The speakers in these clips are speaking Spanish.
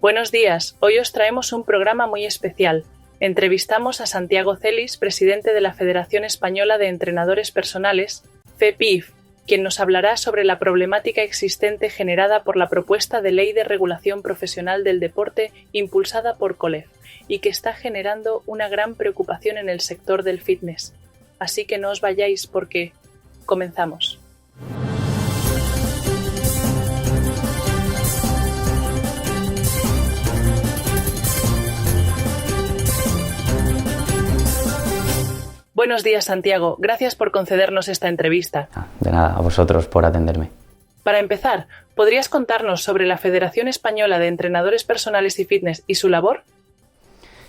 Buenos días, hoy os traemos un programa muy especial. Entrevistamos a Santiago Celis, presidente de la Federación Española de Entrenadores Personales, FEPIF, quien nos hablará sobre la problemática existente generada por la propuesta de Ley de Regulación Profesional del Deporte impulsada por COLEF y que está generando una gran preocupación en el sector del fitness. Así que no os vayáis porque comenzamos. Buenos días, Santiago. Gracias por concedernos esta entrevista. De nada, a vosotros por atenderme. Para empezar, ¿podrías contarnos sobre la Federación Española de Entrenadores Personales y Fitness y su labor?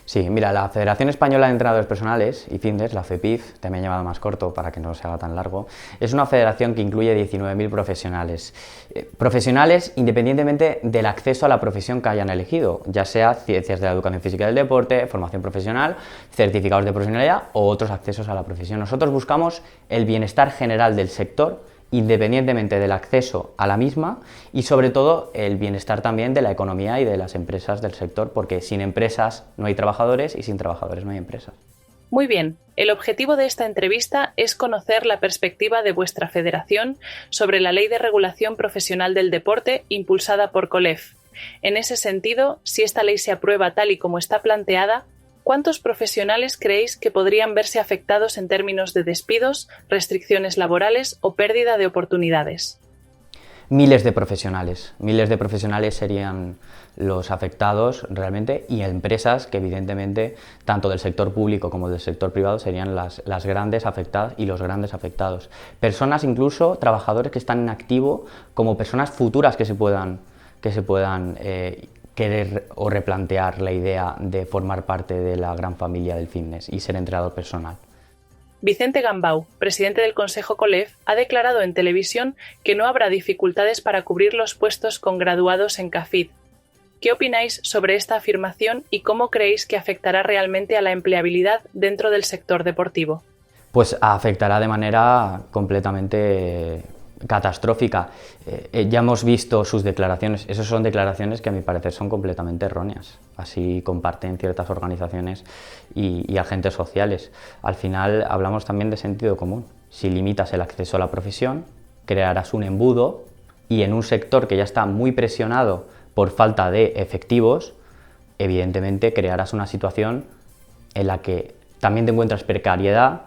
Sí, mira, la Federación Española de Entrenadores Personales y Fitness, la FEPIF, también llamada más corto para que no se haga tan largo, es una federación que incluye 19.000 profesionales. Profesionales independientemente del acceso a la profesión que hayan elegido, ya sea ciencias de la educación física y del deporte, formación profesional, certificados de profesionalidad o otros accesos a la profesión. Nosotros buscamos el bienestar general del sector, independientemente del acceso a la misma y sobre todo el bienestar también de la economía y de las empresas del sector, porque sin empresas no hay trabajadores y sin trabajadores no hay empresas. Muy bien, el objetivo de esta entrevista es conocer la perspectiva de vuestra federación sobre la Ley de Regulación Profesional del Deporte impulsada por COLEF. En ese sentido, si esta ley se aprueba tal y como está planteada, ¿cuántos profesionales creéis que podrían verse afectados en términos de despidos, restricciones laborales o pérdida de oportunidades? Miles de profesionales serían los afectados realmente y empresas que evidentemente tanto del sector público como del sector privado serían las grandes afectadas y los grandes afectados. Personas incluso, trabajadores que están en activo como personas futuras que se puedan querer o replantear la idea de formar parte de la gran familia del fitness y ser entrenador personal. Vicente Gambau, presidente del Consejo COLEF, ha declarado en televisión que no habrá dificultades para cubrir los puestos con graduados en CAFID. ¿Qué opináis sobre esta afirmación y cómo creéis que afectará realmente a la empleabilidad dentro del sector deportivo? Pues afectará de manera completamente catastrófica. Ya hemos visto sus declaraciones, esas son declaraciones que a mi parecer son completamente erróneas, así comparten ciertas organizaciones y agentes sociales. Al final hablamos también de sentido común. Si limitas el acceso a la profesión, crearás un embudo y en un sector que ya está muy presionado por falta de efectivos, evidentemente crearás una situación en la que también te encuentras precariedad,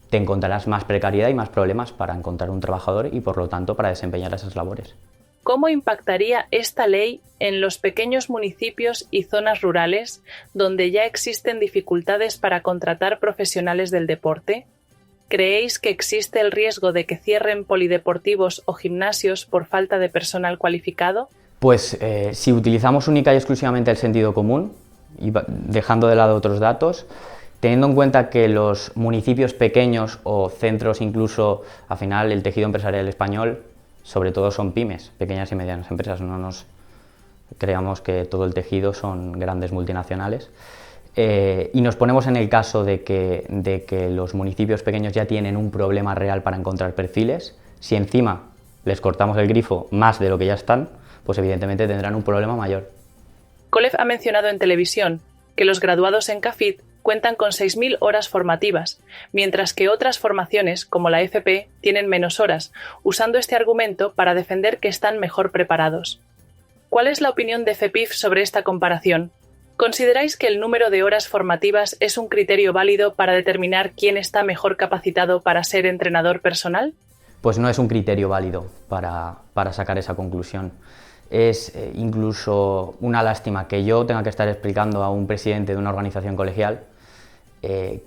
te encontrarás más precariedad y más problemas para encontrar un trabajador y por lo tanto para desempeñar esas labores. ¿Cómo impactaría esta ley en los pequeños municipios y zonas rurales donde ya existen dificultades para contratar profesionales del deporte? ¿Creéis que existe el riesgo de que cierren polideportivos o gimnasios por falta de personal cualificado? Pues si utilizamos única y exclusivamente el sentido común y dejando de lado otros datos, teniendo en cuenta que los municipios pequeños o centros incluso, al final el tejido empresarial español, sobre todo son pymes, pequeñas y medianas empresas, no nos creamos que todo el tejido son grandes multinacionales, y nos ponemos en el caso de que los municipios pequeños ya tienen un problema real para encontrar perfiles, si encima les cortamos el grifo más de lo que ya están, pues evidentemente tendrán un problema mayor. COLEF ha mencionado en televisión que los graduados en CAFID cuentan con 6.000 horas formativas, mientras que otras formaciones, como la FP, tienen menos horas, usando este argumento para defender que están mejor preparados. ¿Cuál es la opinión de FEPIF sobre esta comparación? ¿Consideráis que el número de horas formativas es un criterio válido para determinar quién está mejor capacitado para ser entrenador personal? Pues no es un criterio válido para sacar esa conclusión. Es incluso una lástima que yo tenga que estar explicando a un presidente de una organización colegial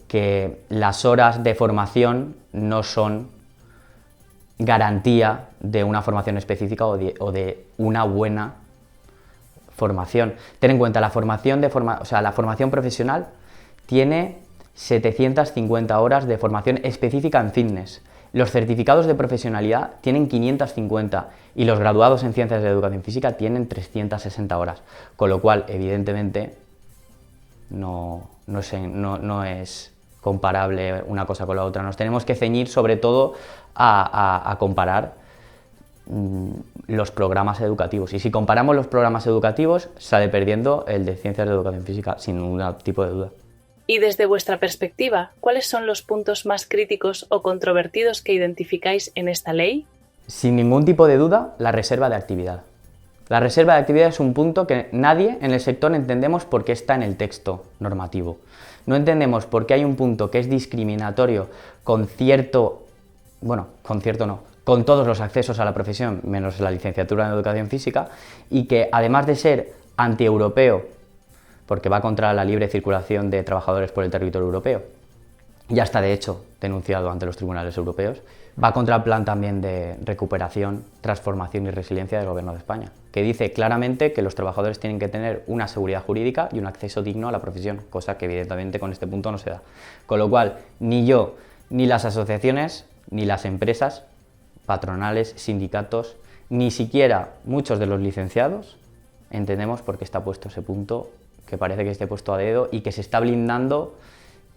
que las horas de formación no son garantía de una formación específica o de una buena formación. Ten en cuenta, la formación profesional tiene 750 horas de formación específica en fitness. Los certificados de profesionalidad tienen 550 y los graduados en ciencias de educación física tienen 360 horas, con lo cual, evidentemente, no es comparable una cosa con la otra. Nos tenemos que ceñir sobre todo a comparar los programas educativos. Y si comparamos los programas educativos, sale perdiendo el de Ciencias de Educación Física, sin ningún tipo de duda. Y desde vuestra perspectiva, ¿cuáles son los puntos más críticos o controvertidos que identificáis en esta ley? Sin ningún tipo de duda, la reserva de actividad. La reserva de actividad es un punto que nadie en el sector entendemos por qué está en el texto normativo. No entendemos por qué hay un punto que es discriminatorio con todos los accesos a la profesión, menos la licenciatura en Educación Física, y que además de ser antieuropeo, porque va contra la libre circulación de trabajadores por el territorio europeo, ya está de hecho denunciado ante los tribunales europeos, va contra el plan también de recuperación, transformación y resiliencia del Gobierno de España, que dice claramente que los trabajadores tienen que tener una seguridad jurídica y un acceso digno a la profesión, cosa que evidentemente con este punto no se da. Con lo cual, ni yo, ni las asociaciones, ni las empresas, patronales, sindicatos, ni siquiera muchos de los licenciados entendemos por qué está puesto ese punto, que parece que esté puesto a dedo y que se está blindando,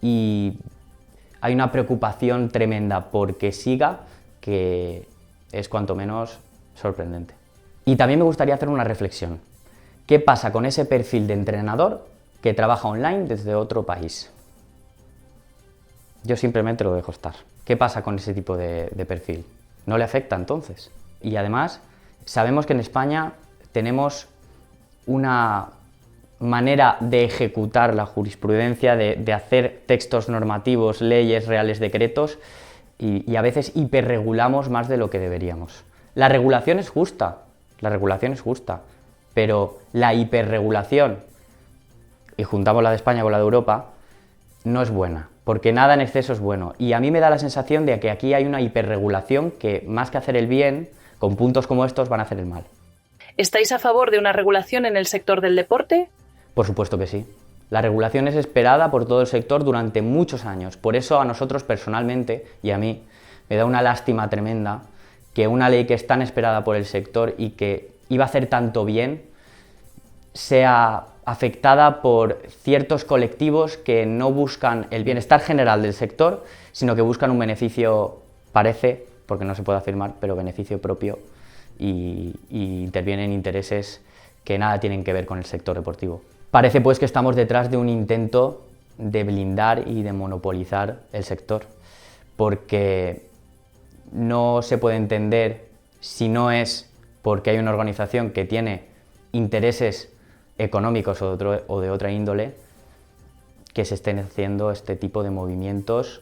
y hay una preocupación tremenda porque siga, que es cuanto menos sorprendente. Y también me gustaría hacer una reflexión. ¿Qué pasa con ese perfil de entrenador que trabaja online desde otro país? Yo simplemente lo dejo estar. ¿Qué pasa con ese tipo de perfil? ¿No le afecta entonces? Y además, sabemos que en España tenemos una manera de ejecutar la jurisprudencia, de hacer textos normativos, leyes, reales decretos, y a veces hiperregulamos más de lo que deberíamos. La regulación es justa, pero la hiperregulación, y juntamos la de España con la de Europa, no es buena, porque nada en exceso es bueno. Y a mí me da la sensación de que aquí hay una hiperregulación que, más que hacer el bien, con puntos como estos van a hacer el mal. ¿Estáis a favor de una regulación en el sector del deporte? Por supuesto que sí. La regulación es esperada por todo el sector durante muchos años. Por eso a nosotros personalmente, y a mí, me da una lástima tremenda que una ley que es tan esperada por el sector y que iba a hacer tanto bien, sea afectada por ciertos colectivos que no buscan el bienestar general del sector, sino que buscan un beneficio, parece, porque no se puede afirmar, pero beneficio propio, y intervienen intereses que nada tienen que ver con el sector deportivo. Parece pues que estamos detrás de un intento de blindar y de monopolizar el sector, porque no se puede entender si no es porque hay una organización que tiene intereses económicos o de otra índole que se estén haciendo este tipo de movimientos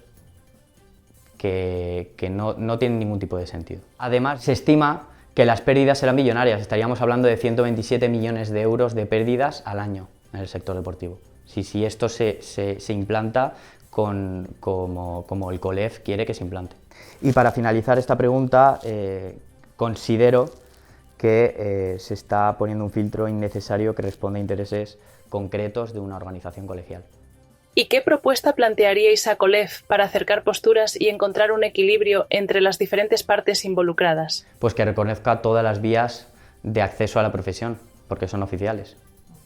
que no tienen ningún tipo de sentido. Además, se estima que las pérdidas serán millonarias. Estaríamos hablando de 127 millones de euros de pérdidas al año en el sector deportivo. Si esto se implanta como el COLEF quiere que se implante. Y para finalizar esta pregunta, considero que se está poniendo un filtro innecesario que responde a intereses concretos de una organización colegial. ¿Y qué propuesta plantearíais a COLEF para acercar posturas y encontrar un equilibrio entre las diferentes partes involucradas? Pues que reconozca todas las vías de acceso a la profesión, porque son oficiales.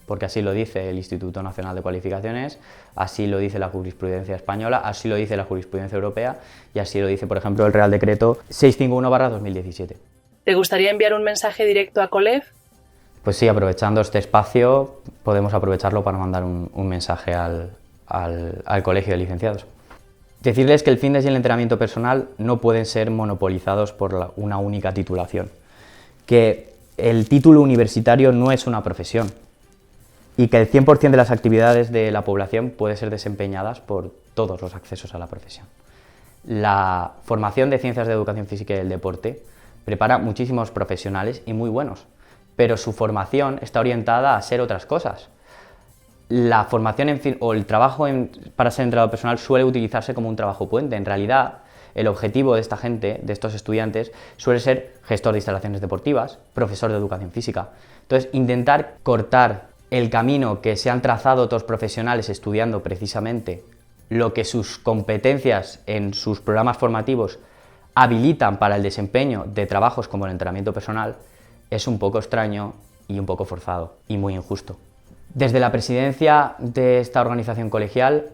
Porque así lo dice el Instituto Nacional de Cualificaciones, así lo dice la jurisprudencia española, así lo dice la jurisprudencia europea y así lo dice, por ejemplo, el Real Decreto 651/2017. ¿Te gustaría enviar un mensaje directo a COLEF? Pues sí, aprovechando este espacio, podemos aprovecharlo para mandar un mensaje al Colegio de Licenciados. Decirles que el fitness y el entrenamiento personal no pueden ser monopolizados por una única titulación, que el título universitario no es una profesión y que el 100% de las actividades de la población puede ser desempeñadas por todos los accesos a la profesión. La formación de Ciencias de Educación Física y del Deporte prepara muchísimos profesionales y muy buenos, pero su formación está orientada a ser otras cosas. La formación o el trabajo para ser entrenador personal suele utilizarse como un trabajo puente. En realidad, el objetivo de esta gente, de estos estudiantes, suele ser gestor de instalaciones deportivas, profesor de educación física. Entonces, intentar cortar el camino que se han trazado otros profesionales estudiando precisamente lo que sus competencias en sus programas formativos habilitan para el desempeño de trabajos como el entrenamiento personal, es un poco extraño y un poco forzado y muy injusto. Desde la presidencia de esta organización colegial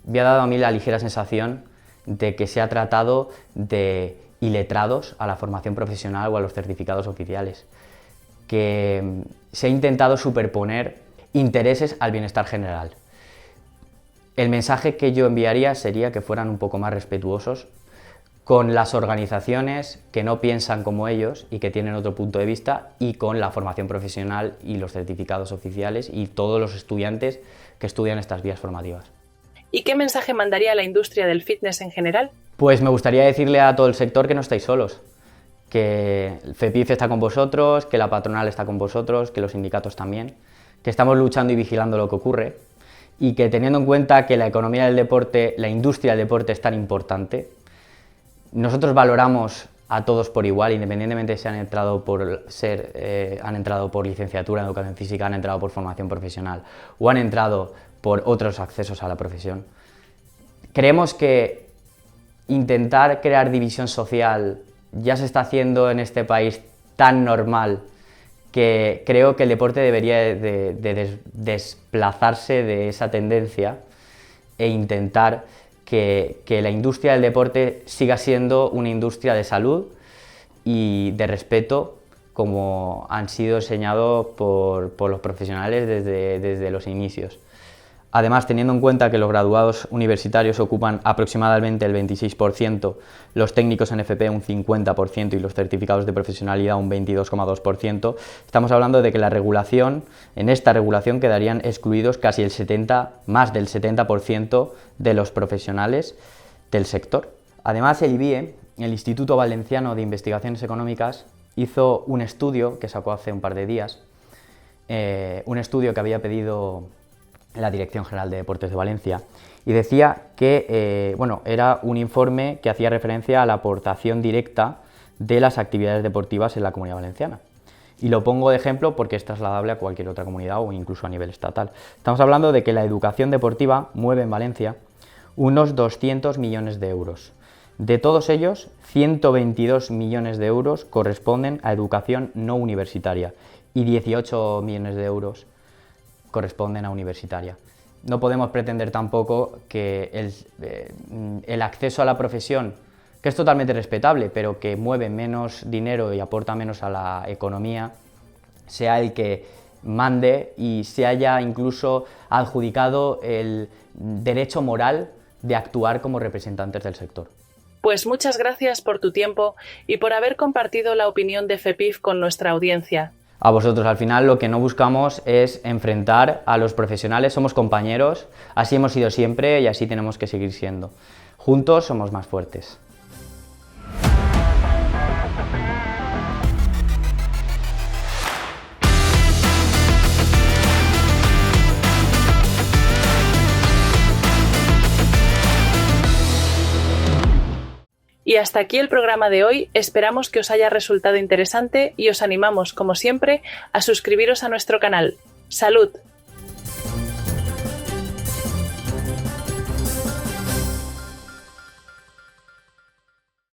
me ha dado a mí la ligera sensación de que se ha tratado de y letrados a la formación profesional o a los certificados oficiales, que se ha intentado superponer intereses al bienestar general. El mensaje que yo enviaría sería que fueran un poco más respetuosos con las organizaciones que no piensan como ellos y que tienen otro punto de vista, y con la formación profesional y los certificados oficiales y todos los estudiantes que estudian estas vías formativas. ¿Y qué mensaje mandaría a la industria del fitness en general? Pues me gustaría decirle a todo el sector que no estáis solos, que el FEPIF está con vosotros, que la patronal está con vosotros, que los sindicatos también, que estamos luchando y vigilando lo que ocurre, y que teniendo en cuenta que la economía del deporte, la industria del deporte es tan importante, nosotros valoramos a todos por igual, independientemente si han entrado han entrado por licenciatura en educación física, han entrado por formación profesional o han entrado por otros accesos a la profesión. Creemos que intentar crear división social ya se está haciendo en este país tan normal que creo que el deporte debería de desplazarse de esa tendencia e intentar que la industria del deporte siga siendo una industria de salud y de respeto, como han sido enseñados por los profesionales desde los inicios. Además, teniendo en cuenta que los graduados universitarios ocupan aproximadamente el 26%, los técnicos en FP un 50% y los certificados de profesionalidad un 22,2%, estamos hablando de que en esta regulación quedarían excluidos casi más del 70% de los profesionales del sector. Además, el IBIE, el Instituto Valenciano de Investigaciones Económicas, hizo un estudio que sacó hace un par de días, un estudio que había pedido la Dirección General de Deportes de Valencia, y decía que era un informe que hacía referencia a la aportación directa de las actividades deportivas en la Comunidad Valenciana. Y lo pongo de ejemplo porque es trasladable a cualquier otra comunidad o incluso a nivel estatal. Estamos hablando de que la educación deportiva mueve en Valencia unos 200 millones de euros. De todos ellos, 122 millones de euros corresponden a educación no universitaria y 18 millones de euros corresponden a universitaria. No podemos pretender tampoco que el acceso a la profesión, que es totalmente respetable, pero que mueve menos dinero y aporta menos a la economía, sea el que mande y se haya incluso adjudicado el derecho moral de actuar como representantes del sector. Pues muchas gracias por tu tiempo y por haber compartido la opinión de FEPIF con nuestra audiencia. A vosotros, al final lo que no buscamos es enfrentar a los profesionales, somos compañeros, así hemos sido siempre y así tenemos que seguir siendo. Juntos somos más fuertes. Y hasta aquí el programa de hoy, esperamos que os haya resultado interesante y os animamos, como siempre, a suscribiros a nuestro canal. ¡Salud!